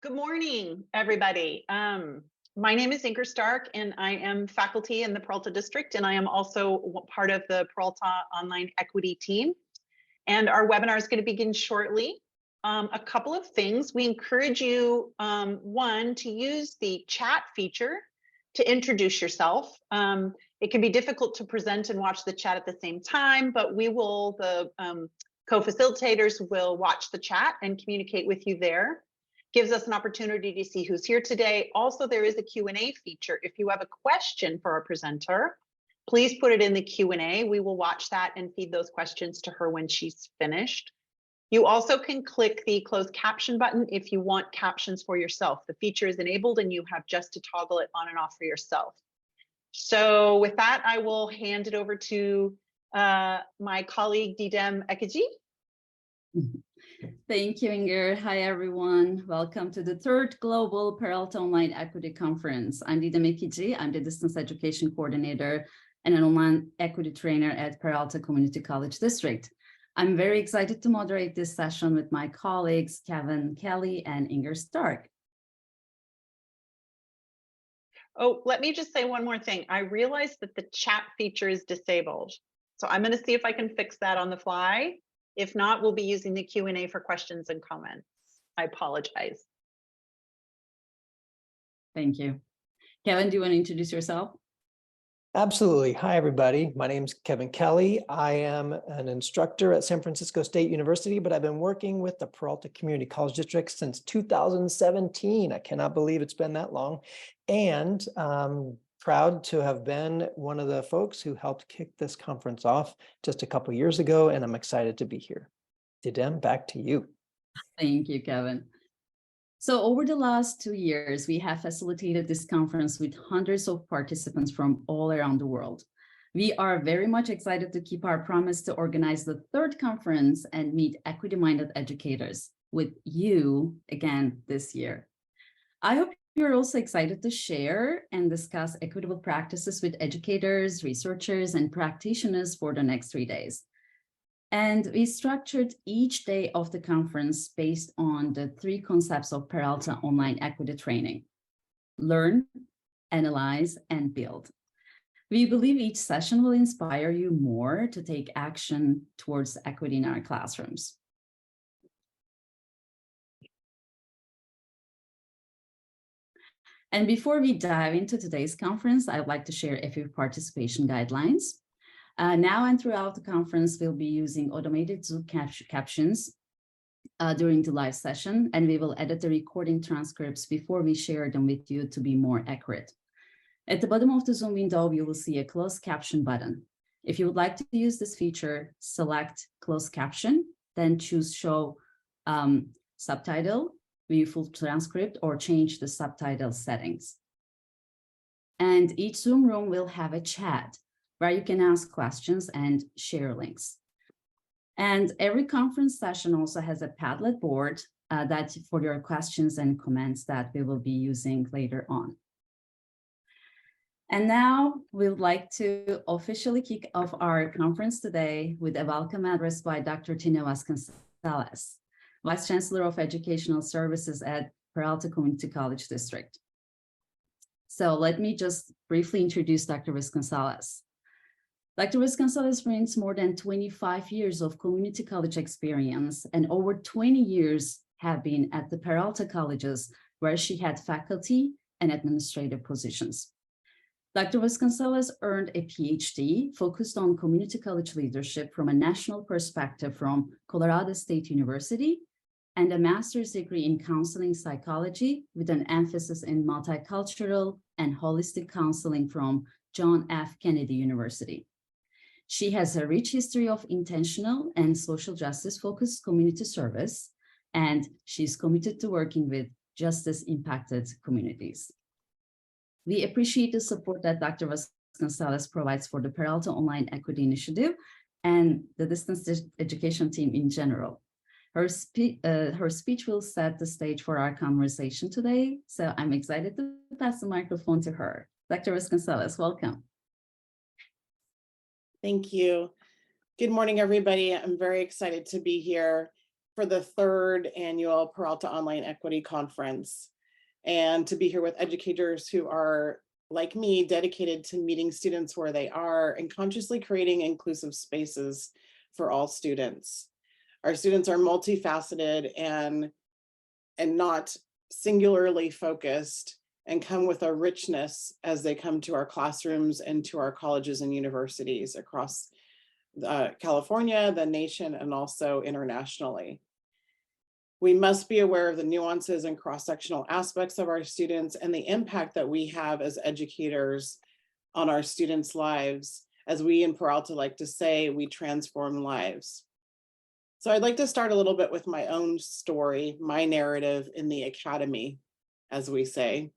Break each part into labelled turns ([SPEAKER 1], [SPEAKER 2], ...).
[SPEAKER 1] Good morning, everybody. My name is Inker Stark, and I am faculty in the Peralta District, and I am also part of the Peralta Online Equity team. And our webinar is going to begin shortly. A couple of things. We encourage you, one, to use the chat feature to introduce yourself. It can be difficult to present and watch the chat at the same time, but the co-facilitators will watch the chat and communicate with you there. Gives us an opportunity to see who's here today. Also, there is a Q&A feature. If you have a question for our presenter, please put it in the Q&A. We will watch that and feed those questions to her when she's finished. You also can click the closed caption button if you want captions for yourself. The feature is enabled and you have just to toggle it on and off for yourself. So with that, I will hand it over to my colleague, Didem Ekici.
[SPEAKER 2] Thank you, Inger. Hi, everyone. Welcome to the third Global Peralta Online Equity Conference. I'm Didem Ekici. I'm the Distance Education Coordinator and an online equity trainer at Peralta Community College District. I'm very excited to moderate this session with my colleagues, Kevin Kelly and Inger Stark.
[SPEAKER 1] Oh, let me just say one more thing. I realized that the chat feature is disabled. So I'm going to see if I can fix that on the fly. If not, we'll be using the Q&A for questions and comments. I apologize.
[SPEAKER 2] Thank you. Kevin, do you want to introduce yourself?
[SPEAKER 3] Absolutely. Hi, everybody. My name is Kevin Kelly. I am an instructor at San Francisco State University, but I've been working with the Peralta Community College District since 2017. I cannot believe it's been that long. And proud to have been one of the folks who helped kick this conference off just a couple of years ago, and I'm excited to be here. Didem, back to you.
[SPEAKER 2] Thank you, Kevin. So over the last 2 years, we have facilitated this conference with hundreds of participants from all around the world. We are very much excited to keep our promise to organize the third conference and meet equity-minded educators with you again this year. I hope you're also excited to share and discuss equitable practices with educators, researchers, and practitioners for the next 3 days. And we structured each day of the conference based on the 3 concepts of Peralta Online Equity Training: learn, analyze, and build. We believe each session will inspire you more to take action towards equity in our classrooms. And before we dive into today's conference, I'd like to share a few participation guidelines. Now and throughout the conference, we'll be using automated Zoom captions during the live session, and we will edit the recording transcripts before we share them with you to be more accurate. At the bottom of the Zoom window, you will see a closed caption button. If you would like to use this feature, select closed caption, then choose show subtitle, view full transcript, or change the subtitle settings. And each Zoom room will have a chat where you can ask questions and share links. And every conference session also has a Padlet board that for your questions and comments that we will be using later on. And now we would like to officially kick off our conference today with a welcome address by Dr. Tina Vasconcellos, Vice Chancellor of Educational Services at Peralta Community College District. So let me just briefly introduce Dr. Vasconcellos. Dr. Vasconcellos brings more than 25 years of community college experience, and over 20 years have been at the Peralta Colleges, where she had faculty and administrative positions. Dr. Vasconcellos earned a PhD focused on community college leadership from a national perspective from Colorado State University, and a master's degree in counseling psychology with an emphasis in multicultural and holistic counseling from John F. Kennedy University. She has a rich history of intentional and social justice-focused community service, and she's committed to working with justice-impacted communities. We appreciate the support that Dr. Vasconcellos provides for the Peralta Online Equity Initiative and the distance education team in general. Her speech will set the stage for our conversation today, so I'm excited to pass the microphone to her. Dr. Vasconcellos, welcome.
[SPEAKER 4] Thank you. Good morning, everybody. I'm very excited to be here. for the third annual Peralta Online Equity Conference, and to be here with educators who are, like me, dedicated to meeting students where they are and consciously creating inclusive spaces for all students. Our students are multifaceted and not singularly focused, and come with a richness as they come to our classrooms and to our colleges and universities across California, the nation, and also internationally. We must be aware of the nuances and cross-sectional aspects of our students and the impact that we have as educators on our students' lives. As we in Peralta like to say, we transform lives. So I'd like to start a little bit with my own story, my narrative in the academy, as we say.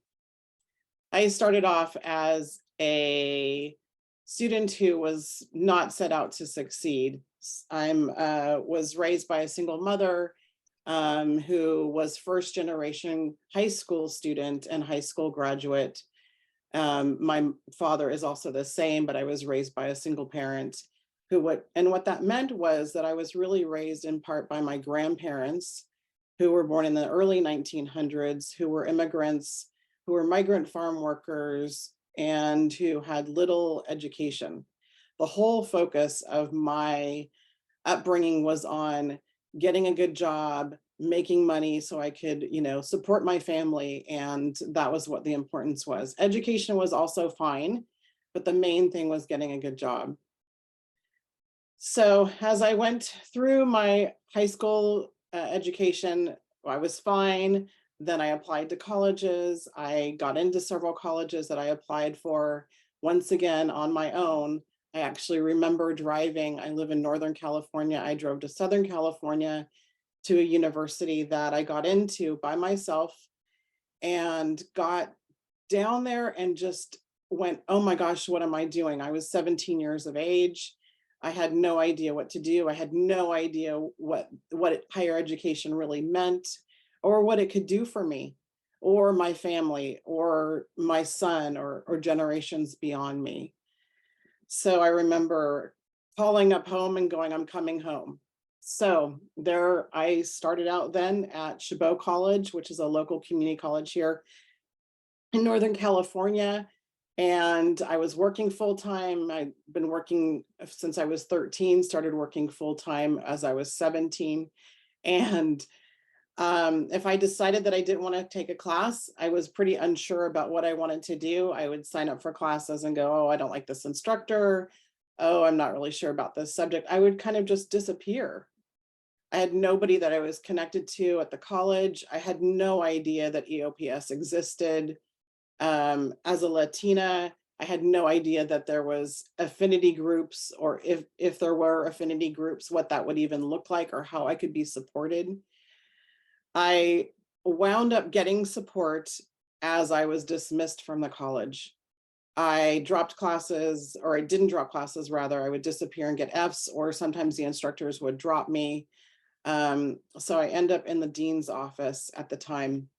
[SPEAKER 4] I started off as a student who was not set out to succeed. I was raised by a single mother who was first generation high school student and high school graduate. My father is also the same, but I was raised by a single parent what that meant was that I was really raised in part by my grandparents, who were born in the early 1900s, who were immigrants, who were migrant farm workers, and who had little education. The whole focus of my upbringing was on getting a good job, making money so I could, support my family. And that was what the importance was. Education was also fine, but the main thing was getting a good job. So as I went through my high school education, I was fine. Then I applied to colleges. I got into several colleges that I applied for, once again on my own. I actually remember driving. I live in Northern California. I drove to Southern California to a university that I got into by myself and got down there and just went, oh my gosh, what am I doing? I was 17 years of age. I had no idea what to do. I had no idea what higher education really meant, or what it could do for me or my family or my son or generations beyond me. So I remember calling up home and going, I'm coming home. So there I started out then at Chabot College, which is a local community college here in Northern California. And I was working full-time. I've been working since I was 13, started working full-time as I was 17. And if I decided that I didn't want to take a class, I was pretty unsure about what I wanted to do. I would sign up for classes and go, oh, I don't like this instructor. Oh, I'm not really sure about this subject. I would kind of just disappear. I had nobody that I was connected to at the college. I had no idea that EOPS existed. As a Latina, I had no idea that there was affinity groups, or if there were affinity groups, what that would even look like or how I could be supported. I wound up getting support as I was dismissed from the college. I dropped classes, or I didn't drop classes, rather. I would disappear and get Fs, or sometimes the instructors would drop me. So I end up in the dean's office at the time.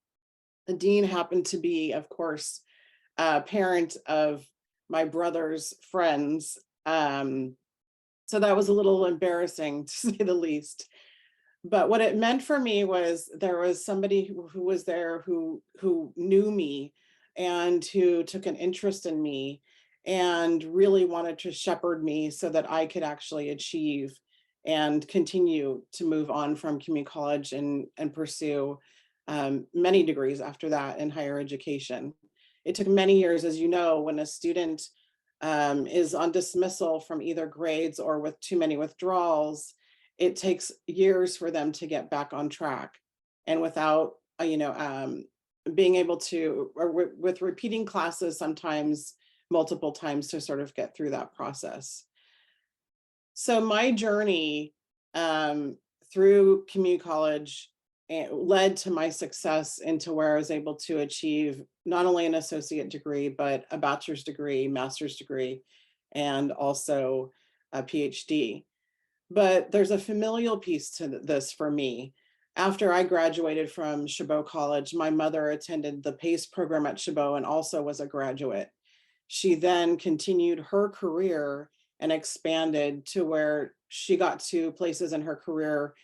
[SPEAKER 4] The dean happened to be, of course, a parent of my brother's friends. So that was a little embarrassing, to say the least. But what it meant for me was there was somebody who was there who knew me and who took an interest in me and really wanted to shepherd me so that I could actually achieve and continue to move on from community college and pursue many degrees after that in higher education. It took many years, as you know, when a student is on dismissal from either grades or with too many withdrawals, it takes years for them to get back on track. And without, being able to, or with repeating classes, sometimes multiple times, to sort of get through that process. So my journey through community college led to my success into where I was able to achieve not only an associate degree, but a bachelor's degree, master's degree, and also a PhD. But there's a familial piece to this for me. After I graduated from Chabot College, my mother attended the PACE program at Chabot and also was a graduate. She then continued her career and expanded to where she got to places in her career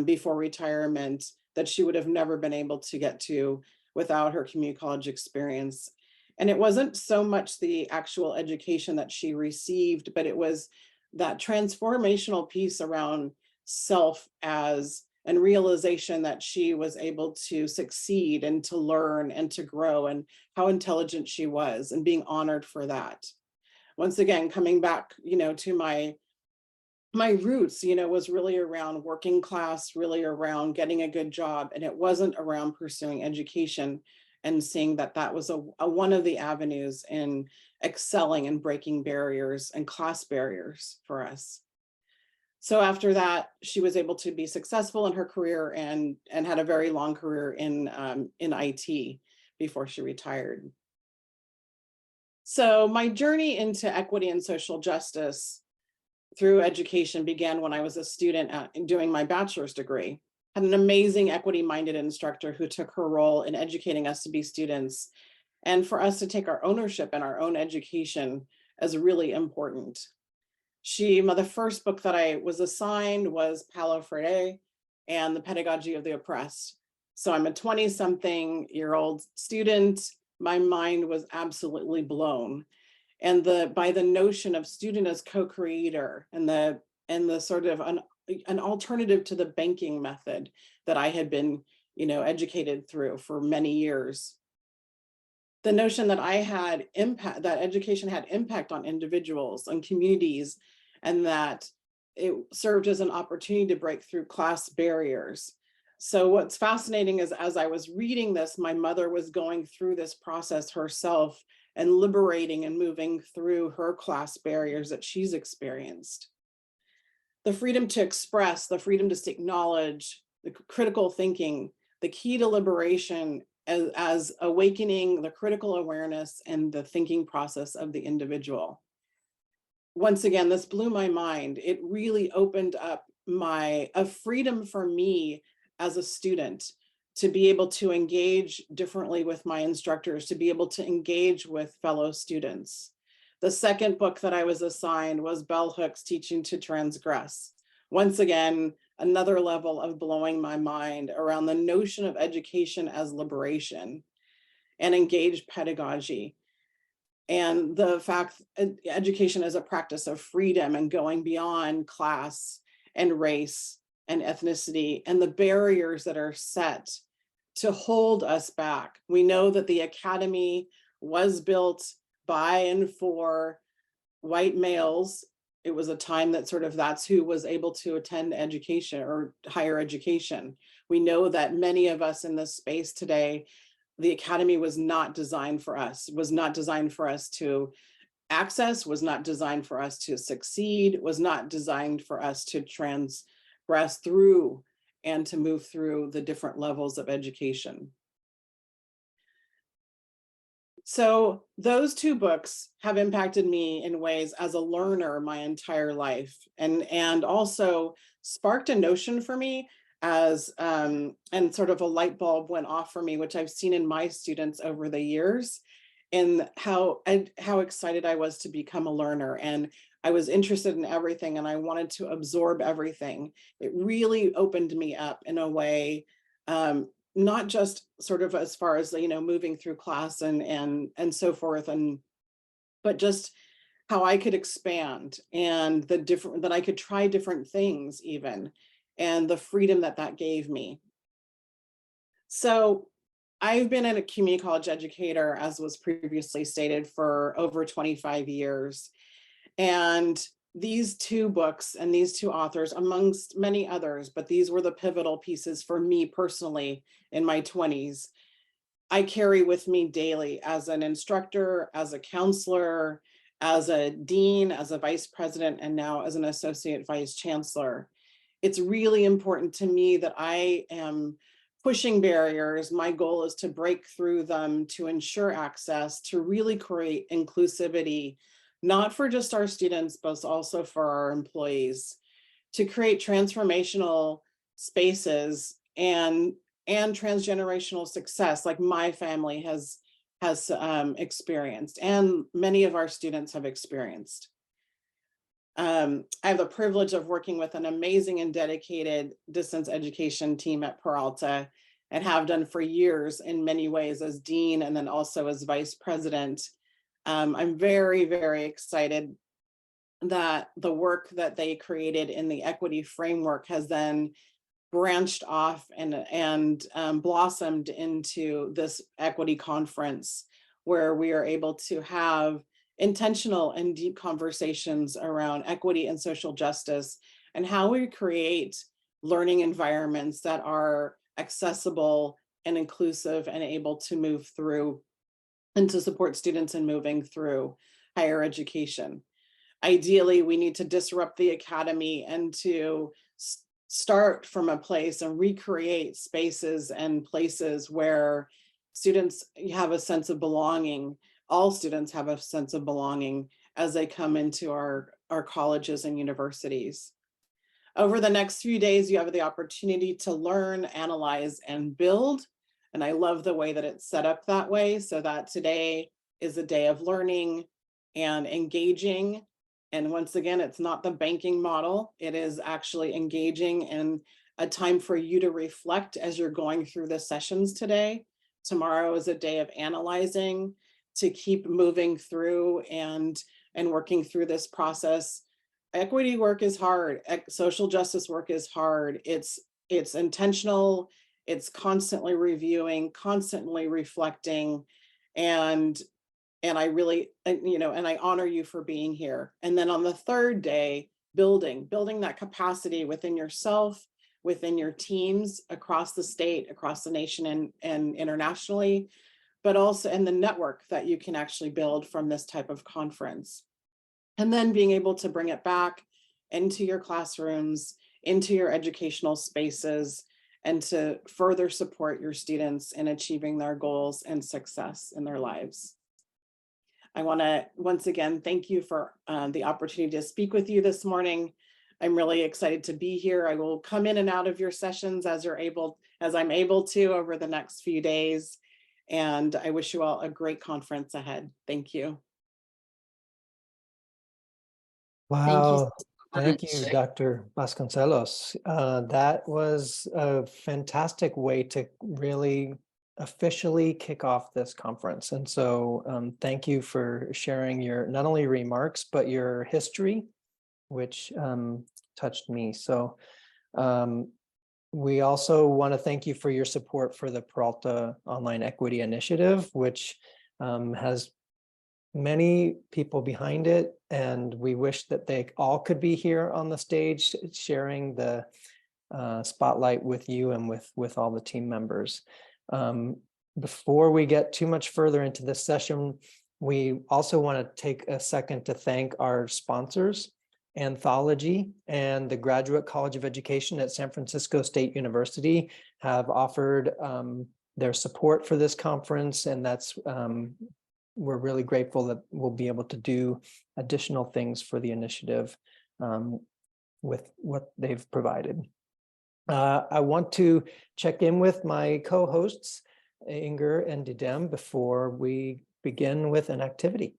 [SPEAKER 4] before retirement that she would have never been able to get to without her community college experience. And it wasn't so much the actual education that she received, but it was that transformational piece around self as and realization that she was able to succeed and to learn and to grow, and how intelligent she was, and being honored for that. Once again, coming back, to my roots, was really around working class, really around getting a good job. And it wasn't around pursuing education and seeing that that was a one of the avenues in excelling and breaking barriers and class barriers for us. So after that, she was able to be successful in her career and had a very long career in IT before she retired. So my journey into equity and social justice through education began when I was a student doing my bachelor's degree. Had an amazing equity-minded instructor who took her role in educating us to be students, and for us to take our ownership in our own education as really important. The first book that I was assigned was Paulo Freire and the Pedagogy of the Oppressed. So I'm a 20-something-year-old student. My mind was absolutely blown. And by the notion of student as co-creator and the sort of an alternative to the banking method that I had been, educated through for many years. The notion that that education had impact on individuals and communities, and that it served as an opportunity to break through class barriers. So what's fascinating is, as I was reading this, my mother was going through this process herself and liberating and moving through her class barriers that she's experienced. The freedom to express, the freedom to seek knowledge, the critical thinking, the key to liberation as awakening the critical awareness and the thinking process of the individual. Once again, this blew my mind. It really opened up a freedom for me as a student to be able to engage differently with my instructors, to be able to engage with fellow students. The second book that I was assigned was Bell Hooks' Teaching to Transgress. Once again, another level of blowing my mind around the notion of education as liberation and engaged pedagogy. And the fact education as a practice of freedom and going beyond class and race and ethnicity and the barriers that are set to hold us back. We know that the academy was built by and for white males. It was a time that that's who was able to attend education or higher education. We know that many of us in this space today, the academy was not designed for us, was not designed for us to access, was not designed for us to succeed, was not designed for us to transgress through and to move through the different levels of education. So those two books have impacted me in ways as a learner my entire life, and also sparked a notion for me as and sort of a light bulb went off for me, which I've seen in my students over the years, in how excited I was to become a learner. And I was interested in everything and I wanted to absorb everything. It really opened me up in a way, not just sort of as far as, moving through class and so forth, but just how I could expand and that I could try different things even, and the freedom that gave me. So I've been a community college educator, as was previously stated, for over 25 years. And these two books and these two authors, amongst many others, but these were the pivotal pieces for me personally in my 20s, I carry with me daily as an instructor, as a counselor, as a dean, as a vice president, and now as an associate vice chancellor. It's really important to me that I am pushing barriers. My goal is to break through them, to ensure access, to really create inclusivity, not for just our students, but also for our employees, to create transformational spaces and transgenerational success like my family has experienced and many of our students have experienced. I have the privilege of working with an amazing and dedicated distance education team at Peralta, and have done for years in many ways as dean and then also as vice president. I'm very, very excited that the work that they created in the equity framework has then branched off and blossomed into this equity conference, where we are able to have intentional and deep conversations around equity and social justice, and how we create learning environments that are accessible and inclusive and able to move through and to support students in moving through higher education. Ideally, we need to disrupt the academy and to start from a place and recreate spaces and places where students have a sense of belonging. All students have a sense of belonging as they come into our colleges and universities. Over the next few days, you have the opportunity to learn, analyze, and build. And I love the way that it's set up that way, so that today is a day of learning and engaging. And once again, it's not the banking model. It is actually engaging and a time for you to reflect as you're going through the sessions today. Tomorrow is a day of analyzing, to keep moving through and working through this process. Equity work is hard. Social justice work is hard. It's intentional. It's constantly reviewing, constantly reflecting, and I really, and I honor you for being here. And then on the third day, building that capacity within yourself, within your teams across the state, across the nation, and internationally, but also in the network that you can actually build from this type of conference. And then being able to bring it back into your classrooms, into your educational spaces, and to further support your students in achieving their goals and success in their lives. I want to once again thank you for the opportunity to speak with you this morning. I'm really excited to be here. I will come in and out of your sessions as I'm able to over the next few days. And I wish you all a great conference ahead. Thank you.
[SPEAKER 3] Wow.
[SPEAKER 2] Thank
[SPEAKER 3] Thank
[SPEAKER 2] you
[SPEAKER 3] you,
[SPEAKER 2] so much.
[SPEAKER 3] Dr. Vasconcellos. That was a fantastic way to really officially kick off this conference. And so thank you for sharing your not only remarks, but your history, which touched me. So we also want to thank you for your support for the Peralta Online Equity Initiative, which has many people behind it, and we wish that they all could be here on the stage sharing the spotlight with you and with all the team members. Before we get too much further into this session, we also want to take a second to thank our sponsors, Anthology and the Graduate College of Education at San Francisco State University have offered their support for this conference, and that's we're really grateful that we'll be able to do additional things for the initiative with what they've provided. I want to check in with my co-hosts, Inger and Didem, before we begin with an activity.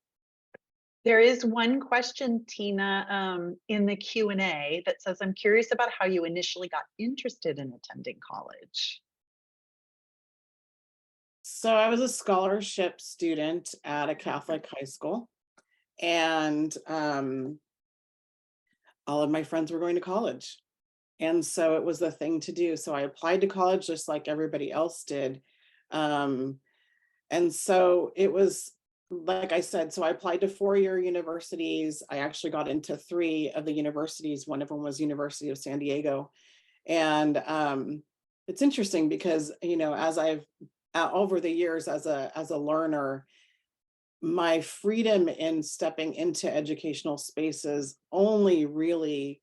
[SPEAKER 1] There is one question, Tina, in the Q&A that says, I'm curious about how you initially got interested in attending college.
[SPEAKER 4] So I was a scholarship student at a Catholic high school, and all of my friends were going to college. And so it was the thing to do. So I applied to college just like everybody else did. And so it was, like I said, so I applied to 4-year universities. I actually got into 3 of the universities. One of them was University of San Diego. And it's interesting because, as I've over the years as a learner, my freedom in stepping into educational spaces only really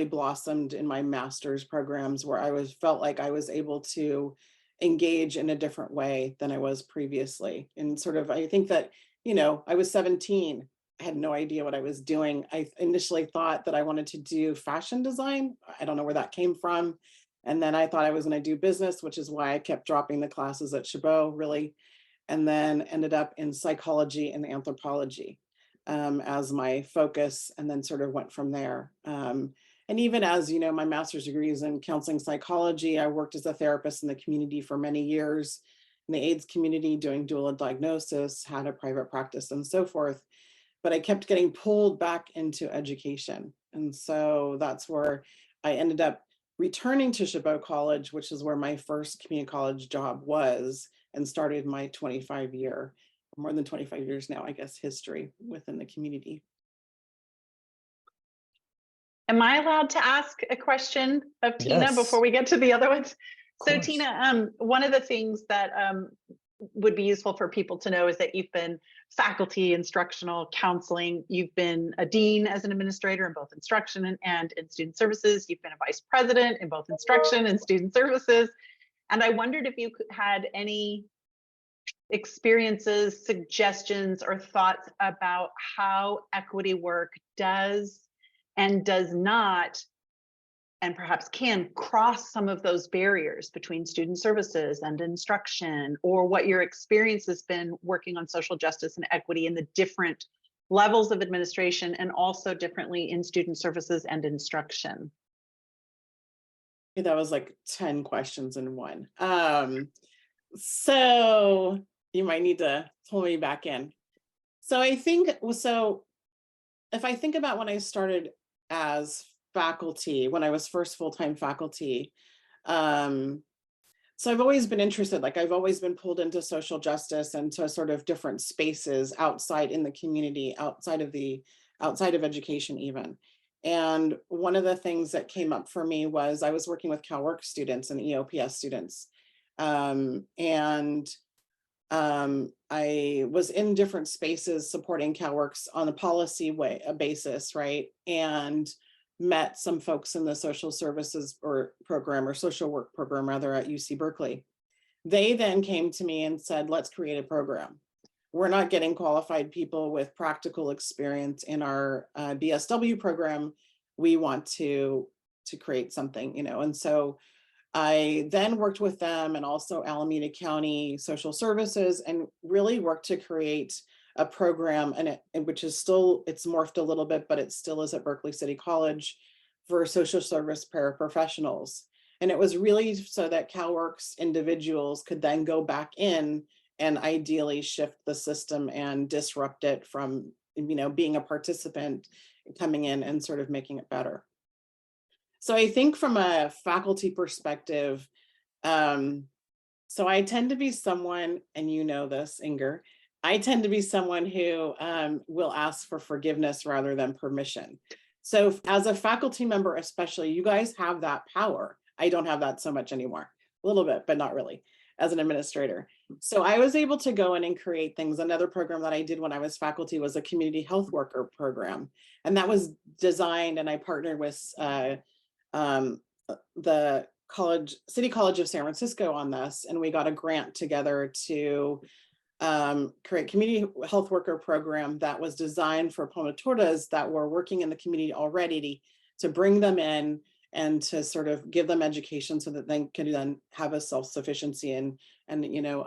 [SPEAKER 4] blossomed in my master's programs, where I felt like I was able to engage in a different way than I was previously. And sort of, I think that, I was 17. I had no idea what I was doing. I initially thought that I wanted to do fashion design. I don't know where that came from. And then I thought I was going to do business, which is why I kept dropping the classes at Chabot, really. And then ended up in psychology and anthropology. as my focus, and then sort of went from there. And even as, you know, my master's degree is in counseling psychology, I worked as a therapist in the community for many years, in the AIDS community, doing dual diagnosis, had a private practice and so forth. But I kept getting pulled back into education. And so that's where I ended up returning to Chabot College, which is where my first community college job was, and started my 25-year, more than 25 years now, I guess, history within the community.
[SPEAKER 1] Am I allowed to ask a question of Tina
[SPEAKER 3] Yes.
[SPEAKER 1] before we get to the other ones?
[SPEAKER 3] Of
[SPEAKER 1] So
[SPEAKER 3] course.
[SPEAKER 1] Tina, one of the things that would be useful for people to know is that you've been faculty, instructional, counseling. You've been a dean as an administrator in both instruction and in student services. You've been a vice president in both instruction and student services. And I wondered if you had any experiences, suggestions, or thoughts about how equity work does and does not, and perhaps can cross some of those barriers between student services and instruction, or what your experience has been working on social justice and equity in the different levels of administration, and also differently in student services and instruction.
[SPEAKER 4] That was like 10 questions in one. So you might need to pull me back in. So I think, so if I think about when I started as faculty, when I was first full-time faculty, so I've always been interested, like I've always been pulled into social justice and to sort of different spaces outside in the community, outside of education even. And one of the things that came up for me was I was working with CalWorks students and EOPS students. I was in different spaces supporting CalWorks on a policy basis, right? And met some folks in the social services program or social work program rather at UC Berkeley. They then came to me and said, let's create a program. We're not getting qualified people with practical experience in our BSW program. We want to create something, you know, and so I then worked with them and also Alameda County Social Services and really worked to create a program, and which is still, it's morphed a little bit, but it still is at Berkeley City College for social service paraprofessionals. And it was really so that CalWorks individuals could then go back in and ideally shift the system and disrupt it from, you know, being a participant, coming in and sort of making it better. So I think from a faculty perspective, so I tend to be someone, and you know this, Inger, I tend to be someone who will ask for forgiveness rather than permission. So as a faculty member, especially, you guys have that power. I don't have that so much anymore, a little bit, but not really, as an administrator. So I was able to go in and create things. Another program that I did when I was faculty was a community health worker program. And that was designed, and I partnered with the City College of San Francisco on this, and we got a grant together to create community health worker program that was designed for promotoras that were working in the community already to bring them in and to sort of give them education so that they can then have a self-sufficiency and you know,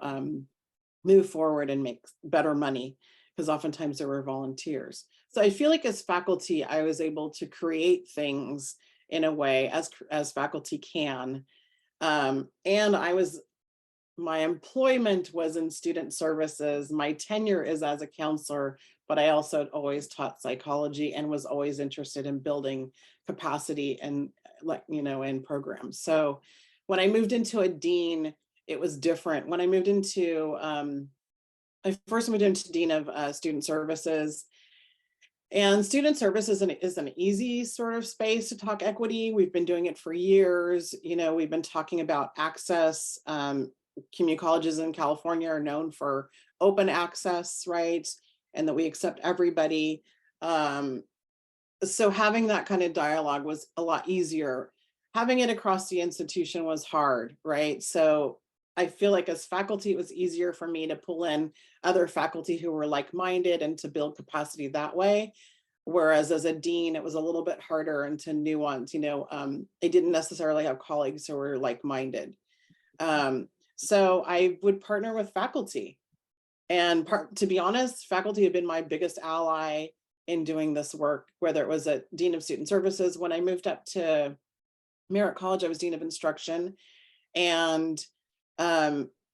[SPEAKER 4] move forward and make better money, because oftentimes there were volunteers. So I feel like as faculty, I was able to create things in a way as faculty can. And my employment was in student services. My tenure is as a counselor, but I also always taught psychology and was always interested in building capacity and, like, you know, in programs. So when I moved into a dean, it was different. When I moved into, I first moved into dean of student services. And student services is an easy sort of space to talk equity. We've been doing it for years. You know, we've been talking about access. Community colleges in California are known for open access, right? And that we accept everybody. So having that kind of dialogue was a lot easier. Having it across the institution was hard, right? So I feel like as faculty, it was easier for me to pull in other faculty who were like-minded and to build capacity that way. Whereas as a dean, it was a little bit harder and to nuance, you know, I didn't necessarily have colleagues who were like-minded. So I would partner with faculty. And to be honest, faculty have been my biggest ally in doing this work, whether it was at Dean of Student Services. When I moved up to Merritt College, I was Dean of Instruction, and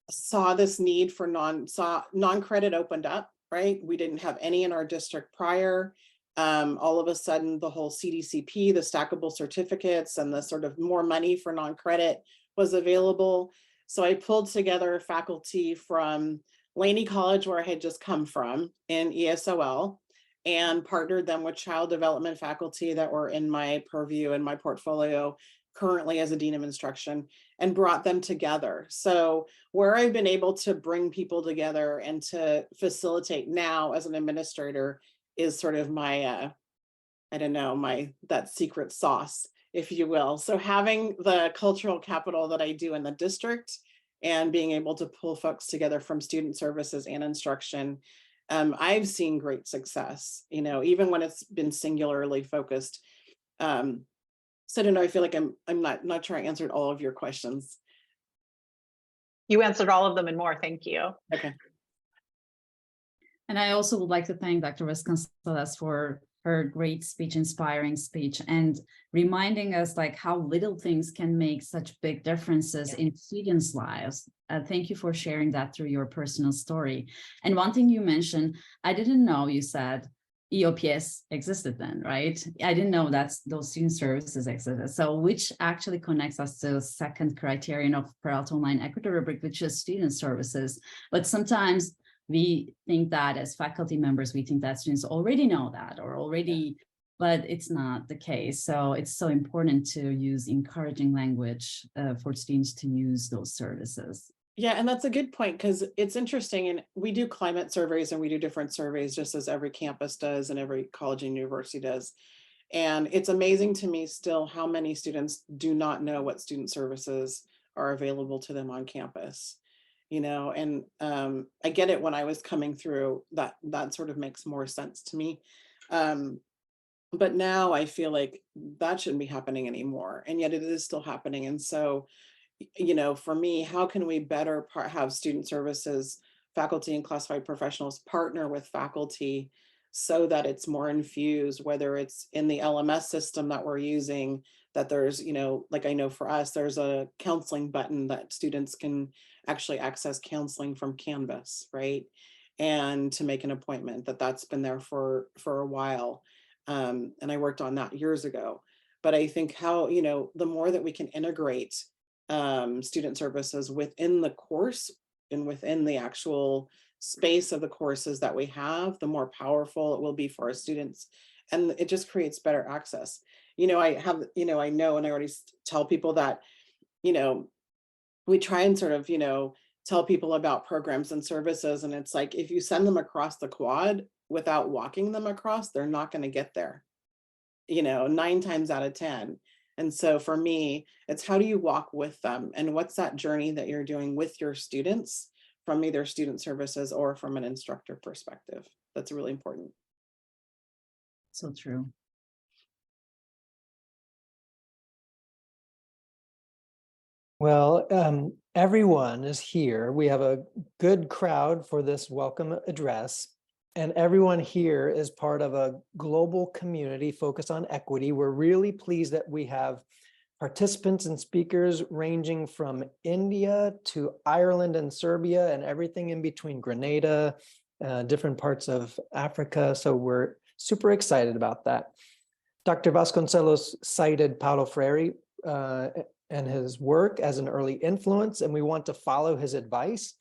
[SPEAKER 4] saw this need for non-credit opened up, right? We didn't have any in our district prior. All of a sudden, the whole CDCP, the stackable certificates, and the sort of more money for non-credit was available. So I pulled together faculty from Laney College, where I had just come from, in ESOL, and partnered them with child development faculty that were in my purview and my portfolio currently as a Dean of Instruction, and brought them together. So where I've been able to bring people together and to facilitate now as an administrator is sort of my, I don't know, that secret sauce, if you will. So having the cultural capital that I do in the district and being able to pull folks together from student services and instruction, I've seen great success, even when it's been singularly focused. So I don't know, I feel like I'm not sure I answered all of your questions.
[SPEAKER 1] You answered all of them and more. Thank you.
[SPEAKER 4] Okay.
[SPEAKER 2] And I also would like to thank Dr. Vasconcellos for her great speech, inspiring speech, and reminding us like how little things can make such big differences in students' lives. Thank you for sharing that through your personal story. And one thing you mentioned, I didn't know, you said EOPS existed then, right? I didn't know that those student services existed. So which actually connects us to the second criterion of Peralta Online Equity rubric, which is student services. But sometimes we think that as faculty members, we think that students already know that or already, but it's not the case. So it's so important to use encouraging language for students to use those services.
[SPEAKER 4] Yeah, and that's a good point, because it's interesting, and we do climate surveys and we do different surveys just as every campus does and every college and university does. And it's amazing to me still how many students do not know what student services are available to them on campus. And I get it. When I was coming through, that sort of makes more sense to me. But now I feel like that shouldn't be happening anymore, and yet it is still happening. And so, for me, how can we better have student services, faculty and classified professionals partner with faculty so that it's more infused, whether it's in the LMS system that we're using, that there's, like I know for us, there's a counseling button that students can actually access counseling from Canvas, right? And to make an appointment, that's been there for a while. And I worked on that years ago. But I think how, the more that we can integrate student services within the course and within the actual space of the courses that we have, the more powerful it will be for our students. And it just creates better access. I know, and I already tell people that, we try and sort of, tell people about programs and services. And it's like, if you send them across the quad without walking them across, they're not going to get there, 9 times out of 10. And so for me, it's how do you walk with them, and what's that journey that you're doing with your students from either student services or from an instructor perspective. That's really important.
[SPEAKER 2] So true.
[SPEAKER 3] Well, everyone is here. We have a good crowd for this welcome address, and everyone here is part of a global community focused on equity. We're really pleased that we have participants and speakers ranging from India to Ireland and Serbia and everything in between, Grenada, different parts of Africa. So we're super excited about that. Dr. Vasconcellos cited Paulo Freire and his work as an early influence, and we want to follow his advice.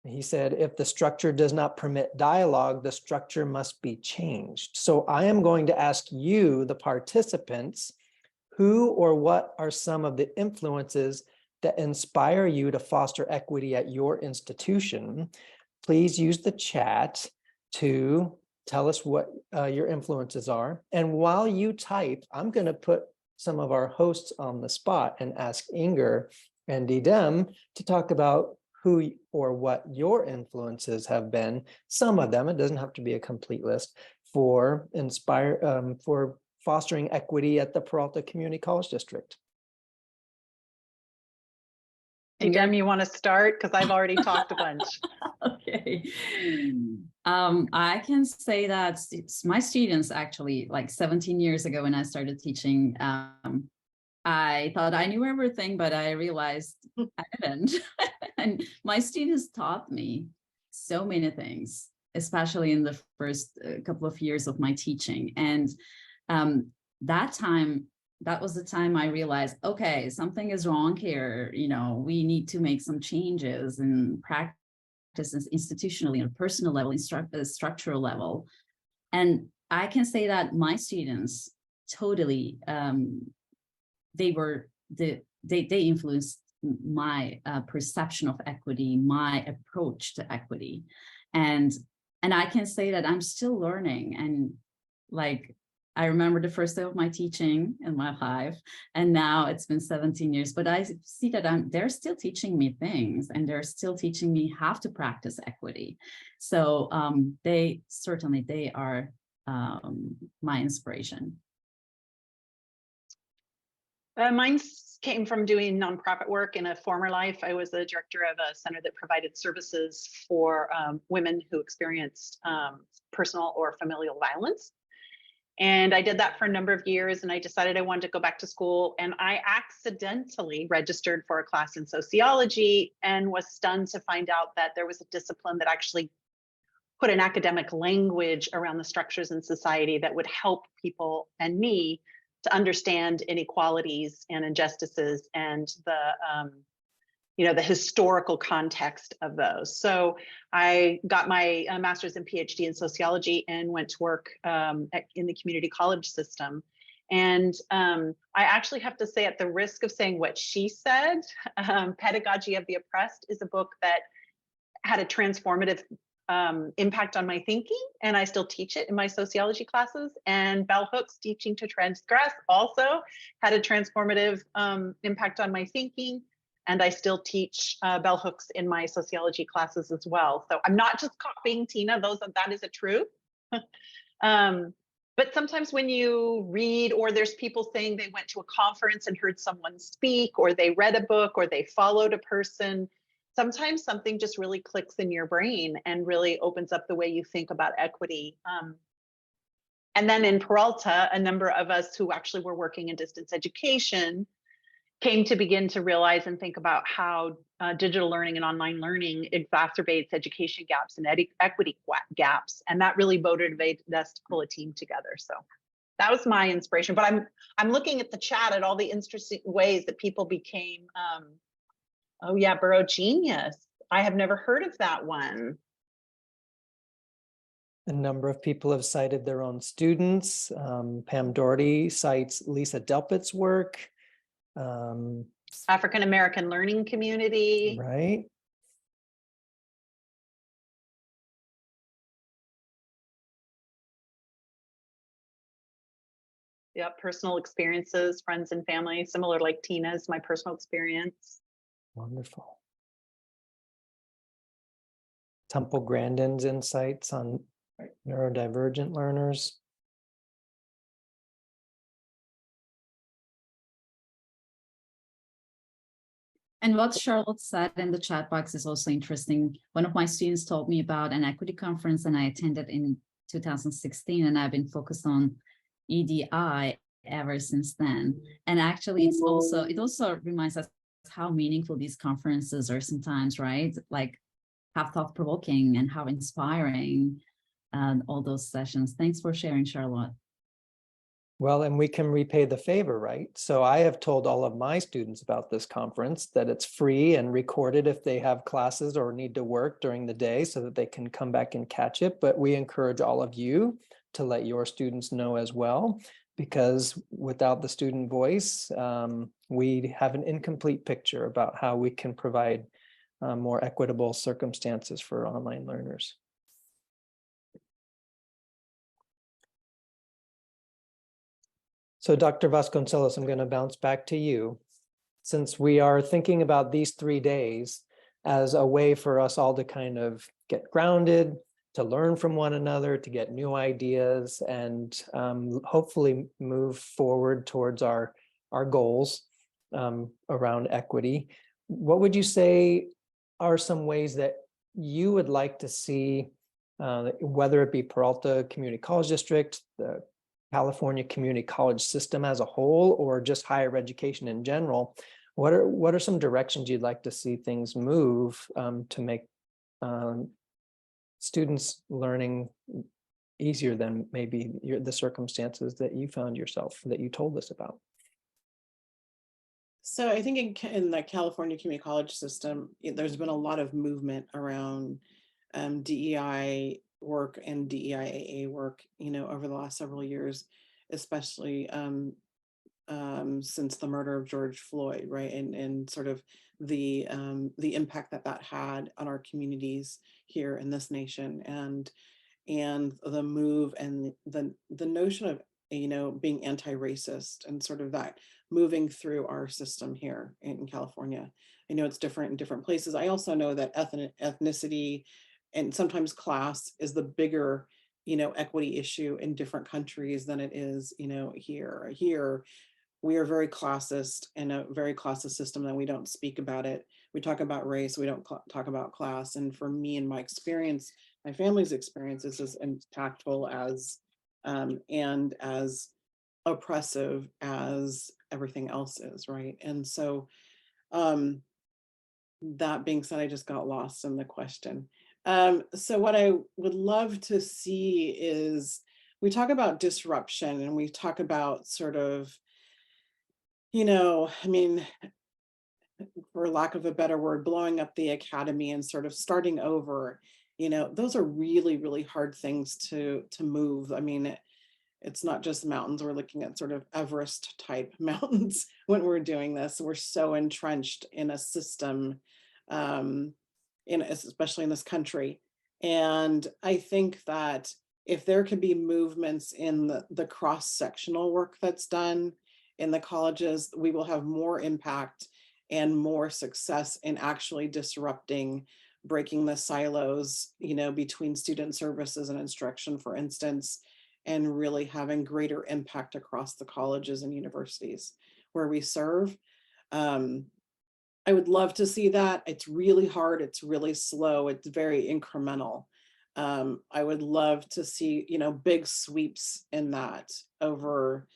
[SPEAKER 3] He said, if the structure does not permit dialogue, the structure must be changed. So I am going to ask you, the participants, who or what are some of the influences that inspire you to foster equity at your institution? Please use the chat to tell us what your influences are. And while you type, I'm going to put some of our hosts on the spot and ask Inger and Didem to talk about who or what your influences have been. Some of them, it doesn't have to be a complete list, for fostering equity at the Peralta Community College District.
[SPEAKER 1] Didem, you want to start? Because I've already talked a bunch.
[SPEAKER 2] Okay. I can say that my students actually, like 17 years ago when I started teaching, I thought I knew everything, but I realized I didn't. And my students taught me so many things, especially in the first couple of years of my teaching. And that was the time I realized, okay, something is wrong here. You know, we need to make some changes in practice institutionally, on a personal level, structural level. And I can say that my students totally, they influenced my perception of equity, my approach to equity. And I can say that I'm still learning. And like, I remember the first day of my teaching in my life, and now it's been 17 years, but I see that they're still teaching me things, and they're still teaching me how to practice equity. So they are my inspiration.
[SPEAKER 1] Mine came from doing nonprofit work in a former life. I was the director of a center that provided services for women who experienced personal or familial violence. And I did that for a number of years, and I decided I wanted to go back to school, and I accidentally registered for a class in sociology and was stunned to find out that there was a discipline that actually put an academic language around the structures in society that would help people and me to understand inequalities and injustices and the historical context of those. So I got my master's and PhD in sociology and went to work in the community college system. And I actually have to say, at the risk of saying what she said, Pedagogy of the Oppressed is a book that had a transformative impact on my thinking, and I still teach it in my sociology classes. And Bell Hooks' Teaching to Transgress also had a transformative impact on my thinking. And I still teach bell hooks in my sociology classes as well. So I'm not just copying Tina, that is a truth. But sometimes when you read, or there's people saying they went to a conference and heard someone speak, or they read a book, or they followed a person, sometimes something just really clicks in your brain and really opens up the way you think about equity. And then in Peralta, a number of us who actually were working in distance education came to begin to realize and think about how digital learning and online learning exacerbates education gaps and equity gaps. And that really motivated us to pull a team together. So that was my inspiration. But I'm looking at the chat at all the interesting ways that people became, oh yeah, Borough Genius. I have never heard of that one.
[SPEAKER 3] A number of people have cited their own students. Pam Doherty cites Lisa Delpit's work.
[SPEAKER 1] African American Learning Community.
[SPEAKER 3] Right.
[SPEAKER 1] Yeah, personal experiences, friends and family, similar like Tina's, my personal experience.
[SPEAKER 3] Wonderful. Temple Grandin's insights on neurodivergent learners.
[SPEAKER 2] And what Charlotte said in the chat box is also interesting. One of my students told me about an equity conference, and I attended in 2016, and I've been focused on EDI ever since then. And actually, it also reminds us how meaningful these conferences are sometimes, right? Like how thought-provoking and how inspiring all those sessions. Thanks for sharing, Charlotte.
[SPEAKER 3] Well, and we can repay the favor, right? So I have told all of my students about this conference that it's free and recorded if they have classes or need to work during the day so that they can come back and catch it. But we encourage all of you to let your students know as well, because without the student voice, we have an incomplete picture about how we can provide more equitable circumstances for online learners. So Dr. Vasconcellos, I'm going to bounce back to you. Since we are thinking about these 3 days as a way for us all to kind of get grounded, to learn from one another, to get new ideas, and hopefully move forward towards our goals around equity, what would you say are some ways that you would like to see, whether it be Peralta Community College District, the California Community College system as a whole, or just higher education in general? What are some directions you'd like to see things move to make students learning easier than maybe the circumstances that you found yourself, that you told us about?
[SPEAKER 4] So I think in the California Community College system, there's been a lot of movement around DEI work and DEIAA work, over the last several years, especially since the murder of George Floyd, right? And sort of the impact that had on our communities here in this nation, and the move and the notion of being anti-racist, and sort of that moving through our system here in California. I know it's different in different places. I also know that ethnicity and sometimes class is the bigger equity issue in different countries than it is here. Here we are very classist, in a very classist system, that we don't speak about it. We talk about race, we don't talk about class. And for me, and my experience, my family's experience, is as impactful as and as oppressive as everything else is, right? And so that being said, I just got lost in the question. So what I would love to see is, we talk about disruption, and we talk about sort of, I mean, for lack of a better word, blowing up the academy and sort of starting over. Those are really, really hard things to move. I mean, it's not just mountains. We're looking at sort of Everest type mountains when we're doing this. We're so entrenched in a system, especially in this country. And I think that if there could be movements in the cross-sectional work that's done in the colleges, we will have more impact and more success in actually disrupting, breaking the silos, between student services and instruction, for instance, and really having greater impact across the colleges and universities where we serve. I would love to see that. It's really hard. It's really slow. It's very incremental. I would love to see, big sweeps in that over.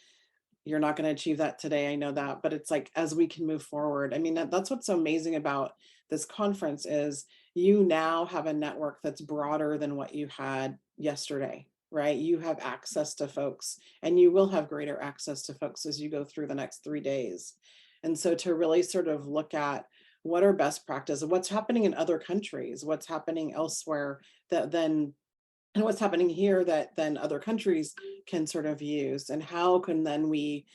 [SPEAKER 4] You're not going to achieve that today, I know that, but it's like, as we can move forward. I mean, that's what's so amazing about this conference, is you now have a network that's broader than what you had yesterday, right? You have access to folks, and you will have greater access to folks as you go through the next 3 days. And so to really sort of look at what are best practices, what's happening in other countries, what's happening elsewhere, that then, and what's happening here that then other countries can sort of use, and how can then we,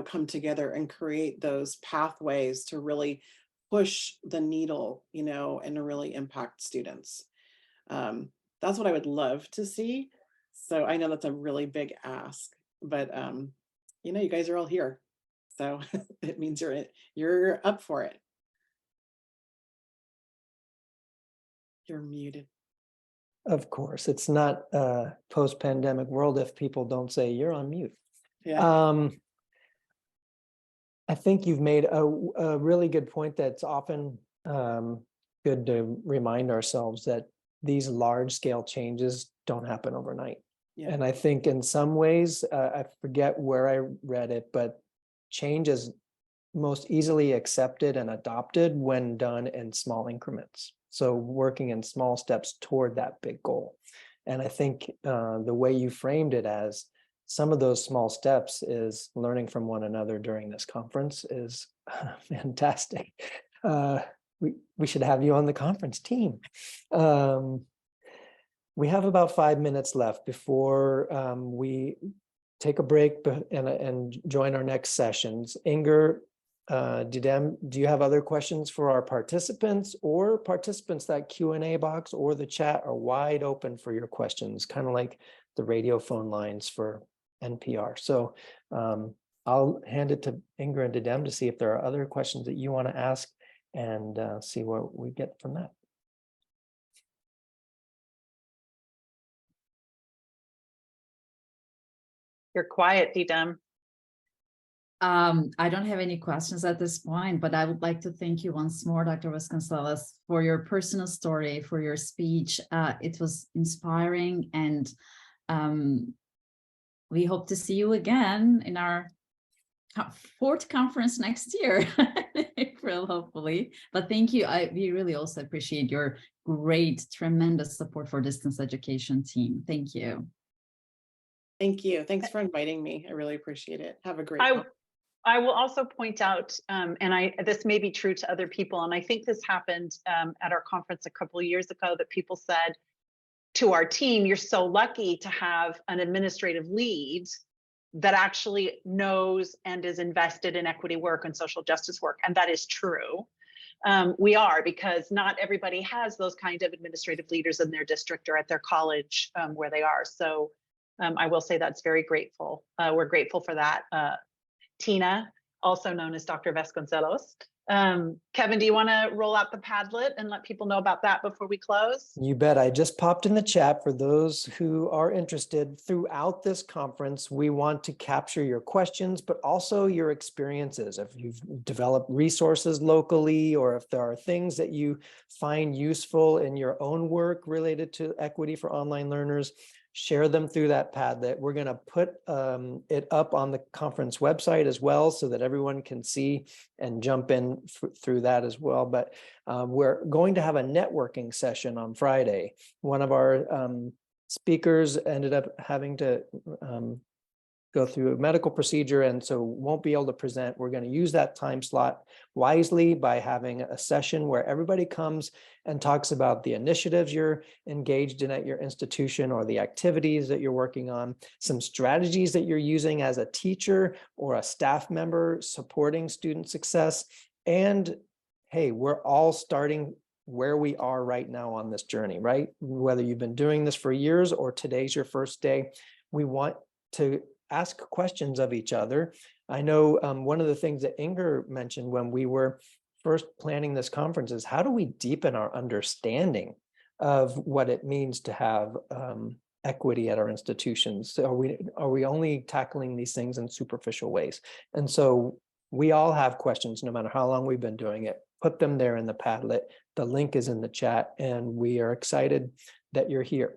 [SPEAKER 4] come together and create those pathways to really push the needle, and really impact students. That's what I would love to see. So I know that's a really big ask, but you guys are all here, so it means you're up for it. You're muted.
[SPEAKER 3] Of course, it's not a post-pandemic world if people don't say you're on mute.
[SPEAKER 4] Yeah.
[SPEAKER 3] I think you've made a really good point that's often good to remind ourselves that these large-scale changes don't happen overnight.
[SPEAKER 4] Yeah.
[SPEAKER 3] And I think in some ways, I forget where I read it, but change is most easily accepted and adopted when done in small increments. So working in small steps toward that big goal. And I think the way you framed it as some of those small steps is learning from one another during this conference is fantastic. We should have you on the conference team. We have about 5 minutes left before we take a break and join our next sessions. Inger, Didem, do you have other questions for our participants? Or participants, that Q&A box or the chat are wide open for your questions, kind of like the radio phone lines for NPR. So I'll hand it to Inger and Didem to see if there are other questions that you want to ask, and see what we get from that.
[SPEAKER 1] You're quiet, Didem.
[SPEAKER 2] I don't have any questions at this point, but I would like to thank you once more, Dr. Vasconcellos, for your personal story, for your speech. It was inspiring, and we hope to see you again in our fourth conference next year, April, hopefully. But thank you. We really also appreciate your great, tremendous support for distance education team. Thank you.
[SPEAKER 4] Thank you. Thanks for inviting me. I really appreciate it. Have a great
[SPEAKER 1] I will also point out, and this may be true to other people, and I think this happened at our conference a couple of years ago, that people said to our team, you're so lucky to have an administrative lead that actually knows and is invested in equity work and social justice work. And that is true. We are, because not everybody has those kind of administrative leaders in their district or at their college where they are. So I will say that's very grateful. We're grateful for that. Tina, also known as Dr. Vasconcellos. Kevin, do you want to roll out the Padlet and let people know about that before we close?
[SPEAKER 3] You bet. I just popped in the chat for those who are interested. Throughout this conference, we want to capture your questions, but also your experiences. If you've developed resources locally, or if there are things that you find useful in your own work related to equity for online learners, share them through that Padlet. We're going to put it up on the conference website as well, so that everyone can see and jump in through that as well. But we're going to have a networking session on Friday. One of our speakers ended up having to go through a medical procedure, and so won't be able to present. We're going to use that time slot wisely by having a session where everybody comes and talks about the initiatives you're engaged in at your institution, or the activities that you're working on, some strategies that you're using as a teacher or a staff member supporting student success. And hey, we're all starting where we are right now on this journey, right? Whether you've been doing this for years or today's your first day, we want to ask questions of each other. I know one of the things that Inger mentioned when we were first planning this conference is, how do we deepen our understanding of what it means to have equity at our institutions? So are we only tackling these things in superficial ways? And so we all have questions, no matter how long we've been doing it. Put them there in the Padlet. The link is in the chat, and we are excited that you're here.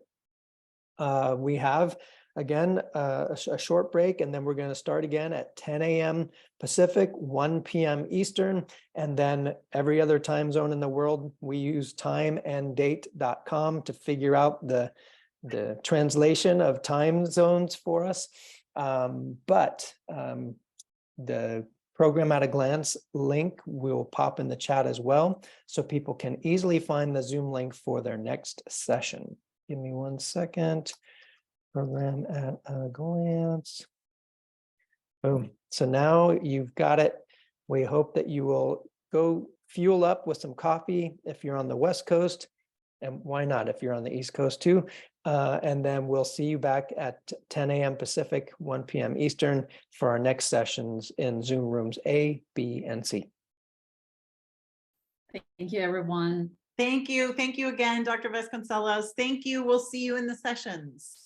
[SPEAKER 3] We have, again, a short break, and then we're going to start again at 10 a.m. Pacific, 1 p.m. Eastern, and then every other time zone in the world. We use timeanddate.com to figure out the translation of time zones for us. But the Program at a Glance link will pop in the chat as well, so people can easily find the Zoom link for their next session. Give me 1 second. Program at a Glance. Boom. So now you've got it. We hope that you will go fuel up with some coffee if you're on the West Coast, and why not if you're on the East Coast too. And then we'll see you back at 10 a.m. Pacific, 1 p.m. Eastern for our next sessions in Zoom rooms A, B, and C.
[SPEAKER 2] Thank you, everyone.
[SPEAKER 5] Thank you. Thank you again, Dr. Vasconcellos. Thank you. We'll see you in the sessions.